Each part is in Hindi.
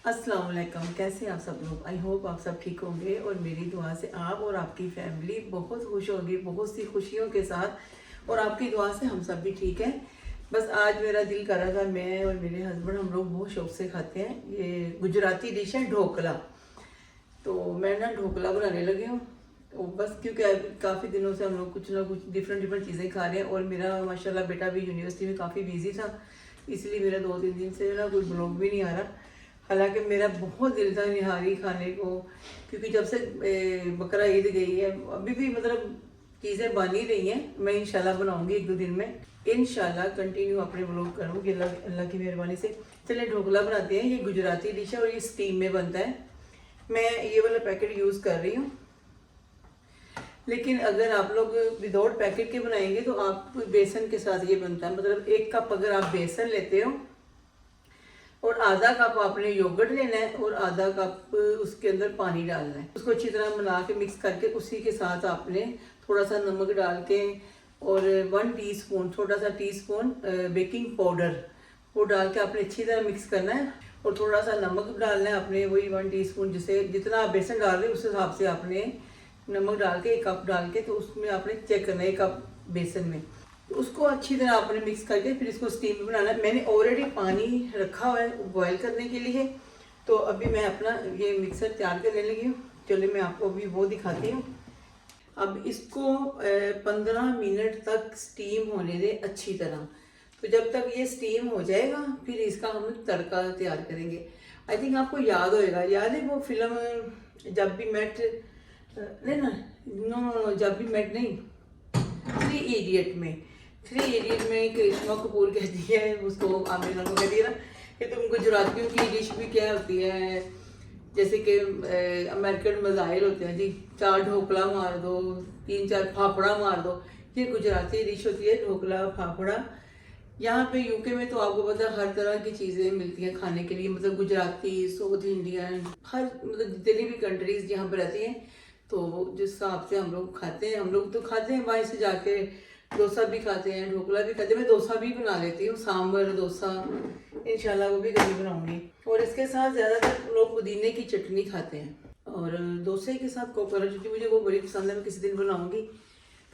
अस्सलाम वालेकुम। कैसे हैं आप सब लोग? आई होप आप सब ठीक होंगे और मेरी दुआ से आप और आपकी फैमिली बहुत खुश होगी, बहुत सी खुशियों के साथ। और आपकी दुआ से हम सब भी ठीक हैं। बस आज मेरा दिल कर रहा था, मैं और मेरे हस्बैंड हम लोग बहुत शौक से खाते हैं। ये गुजराती डिश है ढोकला। तो मैं ना ढोकला बनाने लगी हूँ। तो बस क्योंकि काफ़ी दिनों से हम लोग कुछ ना कुछ डिफरेंट डिफरेंट चीज़ें खा रहे हैं और मेरा माशाल्लाह बेटा भी यूनिवर्सिटी में काफ़ी बिजी था, इसलिए मेरा 2-3 दिन से ना कोई ब्लॉग भी नहीं आ रहा। हालांकि मेरा बहुत दिल था निहारी खाने को, क्योंकि जब से बकरा ईद गई है अभी भी मतलब चीज़ें बन ही रही हैं। मैं इंशाल्लाह बनाऊंगी 1-2 दिन में, इंशाल्लाह कंटिन्यू अपने ब्लॉग करूँगी अल्लाह अल्लाह की मेहरबानी से। चलिए ढोकला बनाते हैं। ये गुजराती डिश है और ये स्टीम में बनता है। मैं ये वाला पैकेट यूज़ कर रही हूँ, लेकिन अगर आप लोग विदाउट पैकेट के बनाएंगे तो आप बेसन के साथ ये बनता है। मतलब 1 कप अगर आप बेसन लेते हो और आधा कप आपने योगर्ट लेना है और आधा कप उसके अंदर पानी डालना है। उसको अच्छी तरह मिला के मिक्स करके उसी के साथ आपने थोड़ा सा नमक डाल के और 1 टीस्पून छोटा सा टीस्पून बेकिंग पाउडर वो डाल के आपने अच्छी तरह मिक्स करना है। और थोड़ा सा नमक डालना है आपने, वही 1 टीस्पून, जिसे जितना आप बेसन डाल रहे हैं उस हिसाब से आपने नमक डाल के 1 कप डाल के तो उसमें आपने चेक करना है 1 कप बेसन में। तो उसको अच्छी तरह आपने मिक्स करके फिर इसको स्टीम में बनाना है। मैंने ऑलरेडी पानी रखा हुआ है बॉयल करने के लिए। तो अभी मैं अपना ये मिक्सर तैयार करने लगी हूँ। चलिए मैं आपको अभी वो दिखाती हूँ। अब इसको 15 मिनट तक स्टीम होने दें अच्छी तरह। तो जब तक ये स्टीम हो जाएगा फिर इसका हम तड़का तैयार करेंगे। आई थिंक आपको याद होएगा, याद है वो फिल्म जब भी मेट, नहीं ना, नो नो नो, जब भी मेट नहीं, 3 इडियट में करिश्मा कपूर कहती है उसको, आमिर खान को कहती है ना कि तुम गुजरातियों की डिश भी क्या होती है, जैसे कि अमेरिकन मज़ाहिर होते हैं जी, 4 ढोकला मार दो, 3-4 फाफड़ा मार दो। ये गुजराती डिश होती है ढोकला फाफड़ा। यहाँ पे यूके में तो आपको पता है हर तरह की चीज़ें मिलती हैं खाने के लिए। मतलब गुजराती, साउथ इंडियन, हर मतलब जितनी भी कंट्रीज यहाँ पर रहती हैं तो जिस हिसाब से हम लोग खाते हैं, हम लोग तो खाते हैं वहाँ से जाके डोसा भी खाते हैं, ढोकला भी खाते हैं। मैं डोसा भी बना लेती हूँ, सांभर डोसा, इंशाल्लाह वो भी कभी बनाऊंगी। और इसके साथ ज़्यादातर लोग पुदीने की चटनी खाते हैं और डोसे के साथ कोकोनट चटनी मुझे वो बड़ी पसंद है, मैं किसी दिन बनाऊंगी।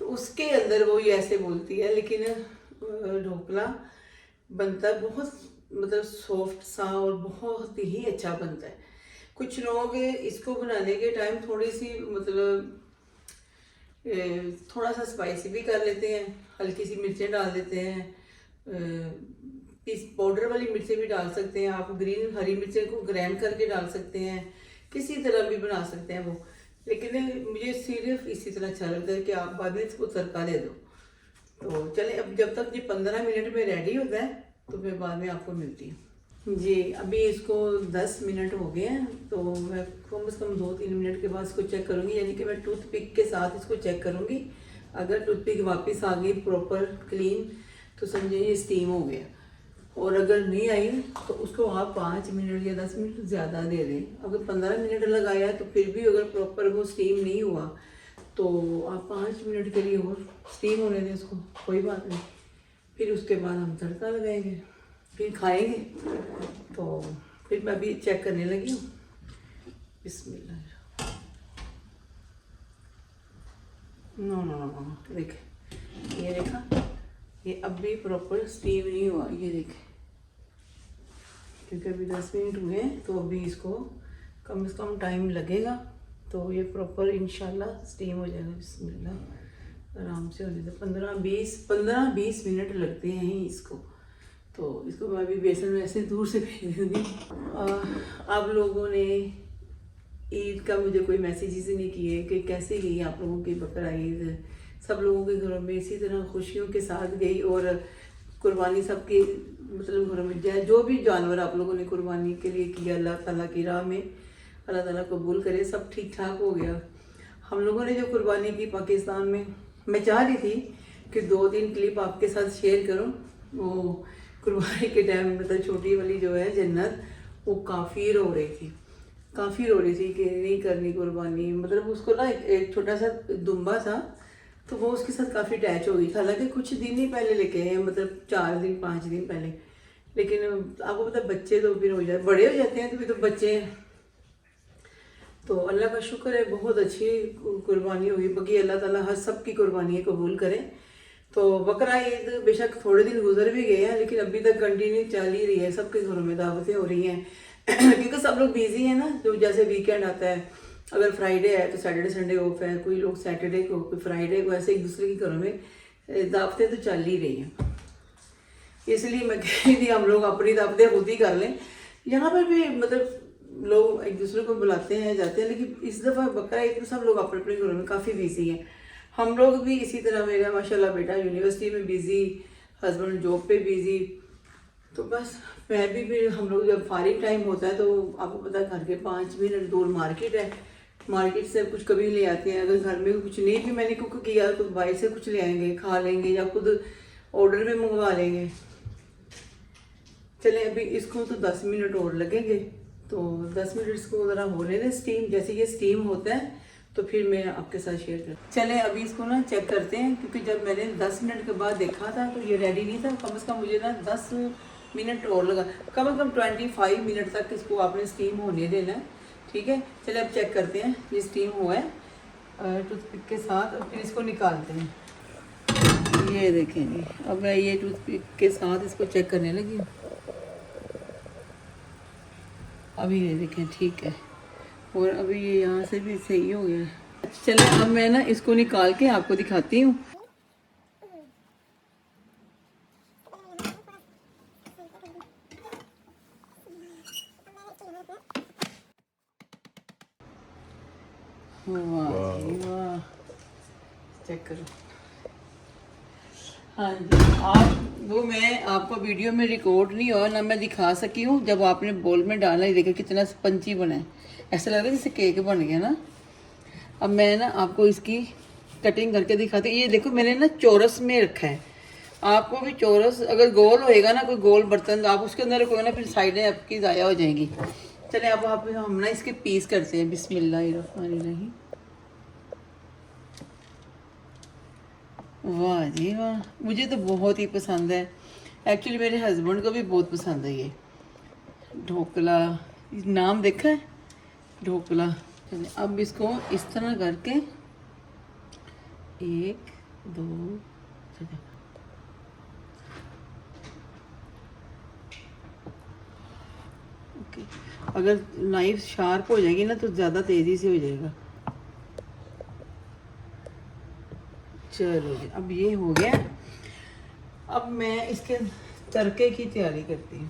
तो उसके अंदर वो ये ऐसे बोलती है, लेकिन ढोकला बनता है बहुत मतलब सॉफ्ट सा और बहुत ही अच्छा बनता है। कुछ लोग इसको बनाने के टाइम थोड़ी सी मतलब थोड़ा सा स्पाइसी भी कर लेते हैं, हल्की सी मिर्चें डाल देते हैं। इस पाउडर वाली मिर्चें भी डाल सकते हैं आप, ग्रीन हरी मिर्चें को ग्राइंड करके डाल सकते हैं, किसी तरह भी बना सकते हैं वो। लेकिन मुझे सिर्फ इसी तरह अच्छा लगता है कि आप बाद में इसको तड़का दे दो। तो चले अब जब तक ये 15 मिनट में रेडी होता है तो फिर बाद में आपको मिलती हूँ जी। अभी इसको 10 मिनट हो गए हैं तो मैं कम से कम 2-3 मिनट के बाद इसको चेक करूँगी, यानी कि मैं टूथपिक के साथ इसको चेक करूँगी। अगर टूथपिक वापस आ गई प्रॉपर क्लीन तो समझिए ये स्टीम हो गया, और अगर नहीं आई तो उसको आप 5 मिनट या 10 मिनट ज़्यादा दे दें। अगर 15 मिनट लगाया तो फिर भी अगर प्रॉपर वो स्टीम नहीं हुआ तो आप 5 मिनट के लिए और स्टीम होने दें उसको, कोई बात नहीं। फिर उसके बाद हम तड़का लगाएंगे, फिर खाएंगे। तो फिर मैं अभी चेक करने लगी हूँ। बिस्मिल्लाह। नो नो नो नो, देखे ये देखा, ये अब भी प्रॉपर स्टीम नहीं हुआ, ये देखे, क्योंकि अभी 10 मिनट हुए हैं तो अभी इसको कम से कम टाइम लगेगा। तो ये प्रॉपर इंशाल्लाह स्टीम हो जाएगा। बिस्मिल्लाह, आराम से होने दो। 15-20 मिनट लगते हैं इसको। तो इसको मैं अभी बेसन में ऐसे दूर से फेंक दूँगी। आप लोगों ने ईद का मुझे कोई मैसेजेस ही नहीं किए कि कैसे गई आप लोगों की बकरा ईद। सब लोगों के घरों में इसी तरह खुशियों के साथ गई और कुर्बानी सबके मतलब घरों में जाए, जो भी जानवर आप लोगों ने कुर्बानी के लिए किया अल्लाह ताला की राह में, अल्लाह ताला कबूल करे। सब ठीक ठाक हो गया। हम लोगों ने जो कुर्बानी की पाकिस्तान में, मैं चाह रही थी कि 2-3 क्लिप आपके साथ शेयर करूं। वो कुर्बानी के टाइम मतलब छोटी वाली जो है जन्नत, वो काफ़ी रो रही थी, काफ़ी रो रही थी कि नहीं करनी कुर्बानी। मतलब उसको ना एक छोटा सा दुम्बा था तो वो उसके साथ काफ़ी अटैच हो गई था। हालांकि कुछ दिन ही पहले लेके आए, मतलब 4 दिन 5 दिन पहले, लेकिन आपको पता है बच्चे तो फिर हो जाते, बड़े हो जाते हैं तो फिर तो बच्चे हैं। तो अल्लाह का शुक्र है, बहुत अच्छी कुर्बानी हुई। बाकी अल्लाह ताला हर सब की कुर्बानी कबूल करे। तो बकरा ईद बेशक थोड़े दिन गुजर भी गए हैं, लेकिन अभी तक कंटिन्यू चल ही रही है, सबके घरों में दावतें हो रही हैं क्योंकि सब लोग बिजी हैं ना। तो जैसे वीकेंड आता है, अगर फ्राइडे है तो सैटरडे संडे ऑफ है, कोई लोग सैटरडे को, कोई फ्राइडे को, ऐसे एक दूसरे के घरों में दावतें तो चल ही रही हैं। इसलिए मैं कह रही थी हम लोग अपनी दावतें खुद ही कर लें। यहाँ पर भी मतलब लोग एक दूसरे को बुलाते हैं, जाते हैं, लेकिन इस दफ़ा बकरा ईद तो सब लोग अपने अपने घरों में काफ़ी बिजी हैं। हम लोग भी इसी तरह, मेरा माशाल्लाह बेटा यूनिवर्सिटी में बिज़ी, हस्बैंड जॉब पे बिज़ी। तो बस मैं भी फिर हम लोग जब फारिग टाइम होता है तो आपको पता है घर के 5 मिनट दूर मार्केट है, मार्केट से कुछ कभी ले आते हैं। अगर घर में कुछ नहीं भी मैंने कुक किया तो बाहर से कुछ ले आएंगे, खा लेंगे, या खुद ऑर्डर में मंगवा लेंगे। चले अभी इसको तो 10 मिनट और लगेंगे, तो 10 मिनट इसको ज़रा होने दें स्टीम। जैसे ये स्टीम होता है तो फिर मैं आपके साथ शेयर कर। चले अभी इसको ना चेक करते हैं, क्योंकि जब मैंने 10 मिनट के बाद देखा था तो ये रेडी नहीं था। कम से कम मुझे ना 10 मिनट और लगा, कम से कम 25 मिनट तक इसको आपने स्टीम होने देना है। ठीक है, चले अब चेक करते हैं ये स्टीम हुआ है टूथपिक के साथ, और फिर इसको निकालते हैं। ये देखें जी, अब मैं ये टूथपिक के साथ इसको चेक करने लगी हूँ। अभी ये देखें ठीक है, और अभी ये यहाँ से भी सही हो गया है। चले अब मैं ना इसको निकाल के आपको दिखाती हूँ। वाह जी वाह, चेक करो। हाँ जी, आप वो मैं आपको वीडियो में रिकॉर्ड नहीं हुआ ना, मैं दिखा सकी हूँ। जब आपने बोल में डाला ही देखा कितना स्पंजी बना है, ऐसा लग रहा है जैसे केक बन गया ना। अब मैं ना आपको इसकी कटिंग करके दिखाती हूँ। ये देखो मैंने ना चौरस में रखा है, आपको भी चौरस, अगर गोल होएगा ना कोई गोल बर्तन तो आप उसके अंदर रखोगे ना, फिर साइडें आपकी ज़ाया हो जाएंगी। चले अब आप हम ना इसके पीस करते हैं। बिस्मिल्लाहिर्रहमानिर्रहीम। वाह जी वाह, मुझे तो बहुत ही पसंद है। एक्चुअली मेरे हस्बैंड को भी बहुत पसंद है ये ढोकला। नाम देखा है ढोकला। चलिए अब इसको इस तरह करके 1 2 ओके। अगर नाइफ शार्प हो जाएगी ना तो ज़्यादा तेज़ी से हो जाएगा। चलो जी, अब ये हो गया। अब मैं इसके तड़के की तैयारी करती हूँ।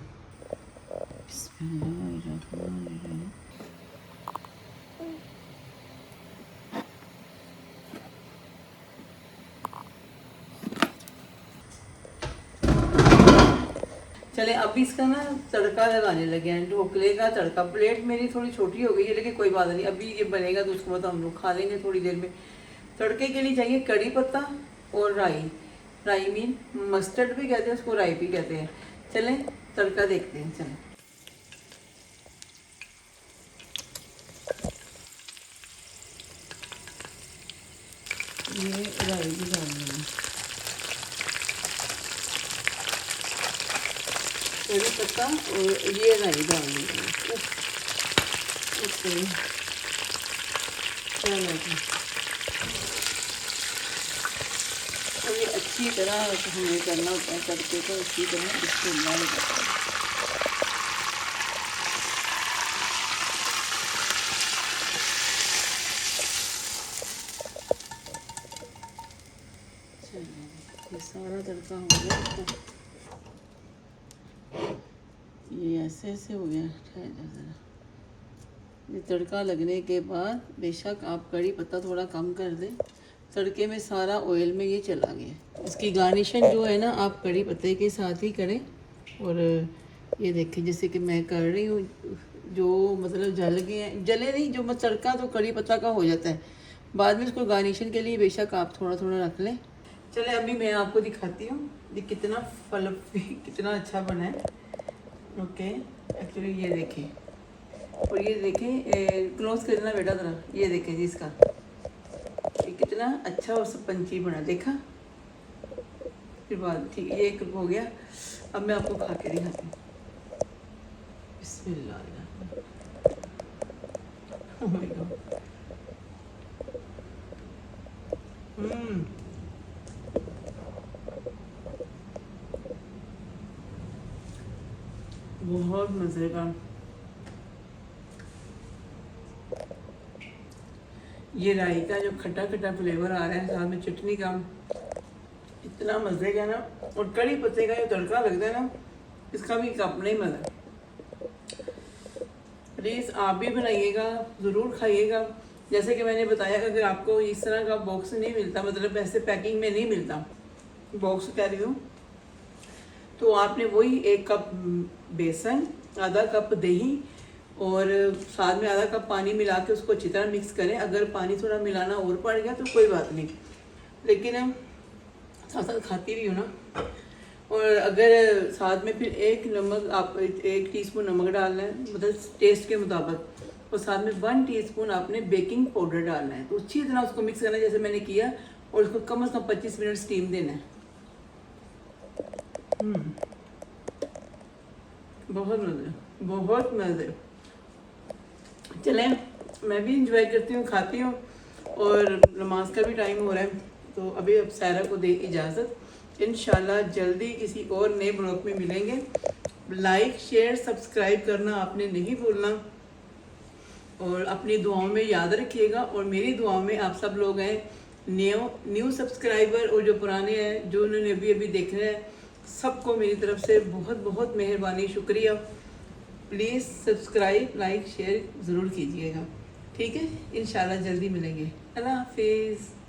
चले अब इसका ना तड़का लगाने लगे हैं। ढोकले का तड़का, प्लेट मेरी थोड़ी छोटी हो गई है, लेकिन कोई बात नहीं, अभी ये बनेगा तो उसको बाद हम लोग खा लेंगे थोड़ी देर में। तड़के के लिए चाहिए कड़ी पत्ता और राई। राई मीन मस्टर्ड भी कहते हैं उसको, राई भी कहते हैं। चलें तड़का देखते हैं। चलें ये राई भी डाल देंगे, कड़ी पत्ता और ये राई डाल देंगे। ओके चलो जी, और ये अच्छी तरह हमें करना होता है तड़के को, अच्छी तरह बिस्मिल्लाह करते हैं। ये सारा तड़का हो गया इसका, ये ऐसे ऐसे हो गया। ठहर जा ज़रा, ये तड़का लगने के बाद बेशक आप कड़ी पत्ता थोड़ा कम कर दें, तड़के में सारा ऑयल में ये चला गया। इसकी गार्निशिंग जो है ना आप कड़ी पत्ते के साथ ही करें। और ये देखें जैसे कि मैं कर रही हूँ, जो मतलब जल गए हैं, जले नहीं, जो मतलब तड़का तो कड़ी पत्ता का हो जाता है, बाद में इसको गार्निशिंग के लिए बेशक आप थोड़ा थोड़ा रख लें। चले अभी मैं आपको दिखाती हूँ ये कितना फलफी, कितना अच्छा बना है। ओके एक्चुअली ये देखें, और ये देखें क्लोज करना बेटा ज़रा, ये देखें जी इसका ये कितना अच्छा और स्पंजी बना, देखा। फिर बाद ठीक, ये एक हो गया। अब मैं आपको खा के दिखाती हूँ। बिस्मिल्लाह। Oh my god. बहुत मज़े का। ये राई का जो खट्टा खट्टा फ्लेवर आ रहा है, साथ में चटनी का, इतना मज़े का ना। और कड़ी पत्ते का जो तड़का लगता है ना, इसका भी एक अपना ही मज़ा है। प्लीज़ आप भी बनाइएगा, ज़रूर खाइएगा। जैसे कि मैंने बताया, अगर आपको इस तरह का बॉक्स नहीं मिलता, मतलब ऐसे पैकिंग में नहीं मिलता, बॉक्स कह रही हूँ, तो आपने वही 1 कप बेसन, आधा कप दही और साथ में आधा कप पानी मिला के उसको अच्छी तरह मिक्स करें। अगर पानी थोड़ा मिलाना और पड़ गया तो कोई बात नहीं, लेकिन साथ साथ खाती भी हूँ ना। और अगर साथ में फिर 1 नमक, आप 1 टीस्पून नमक डालना है, मतलब टेस्ट के मुताबिक। और साथ में 1 टीस्पून आपने बेकिंग पाउडर डालना है। तो अच्छी तरह उसको मिक्स करना है जैसे मैंने किया, और उसको कम से कम 25 मिनट स्टीम देना है। बहुत मज़े, बहुत मज़े। चलें, मैं भी इंजॉय करती हूँ, खाती हूँ, और नमाज का भी टाइम हो रहा है, तो अभी अब सायरा को दे इजाज़त। इंशाल्लाह जल्दी किसी और नए ब्लॉग में मिलेंगे। लाइक शेयर सब्सक्राइब करना आपने नहीं भूलना, और अपनी दुआओं में याद रखिएगा। और मेरी दुआओं में आप सब लोग हैं, न्यू सब्सक्राइबर और जो पुराने हैं, जो उन्होंने अभी अभी देखना है, सबको मेरी तरफ से बहुत बहुत मेहरबानी, शुक्रिया। प्लीज़ सब्सक्राइब लाइक शेयर ज़रूर कीजिएगा, ठीक है। इंशाल्लाह जल्दी मिलेंगे। अल्लाह हाफिज़।